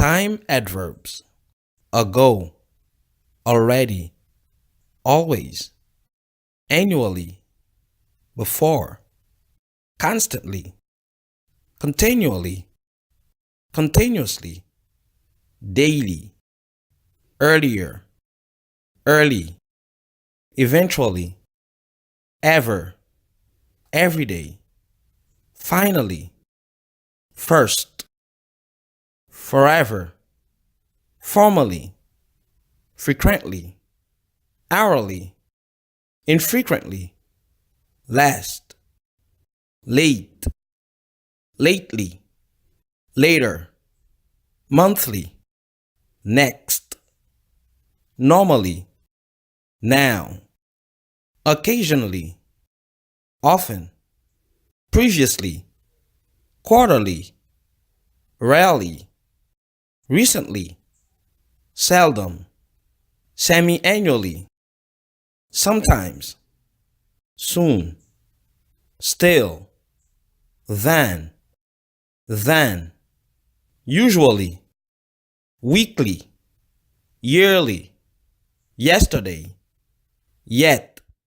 Time adverbs: ago, already, always, annually, before, constantly, continually, continuously, daily, earlier, early, eventually, ever, every day, finally, first, forever, formally, frequently, hourly, infrequently, last, late, lately, later, monthly, next, normally, now, occasionally, often, previously, quarterly, rarely, recently, seldom, semi-annually, sometimes, soon, still, then, usually, weekly, yearly, yesterday, yet,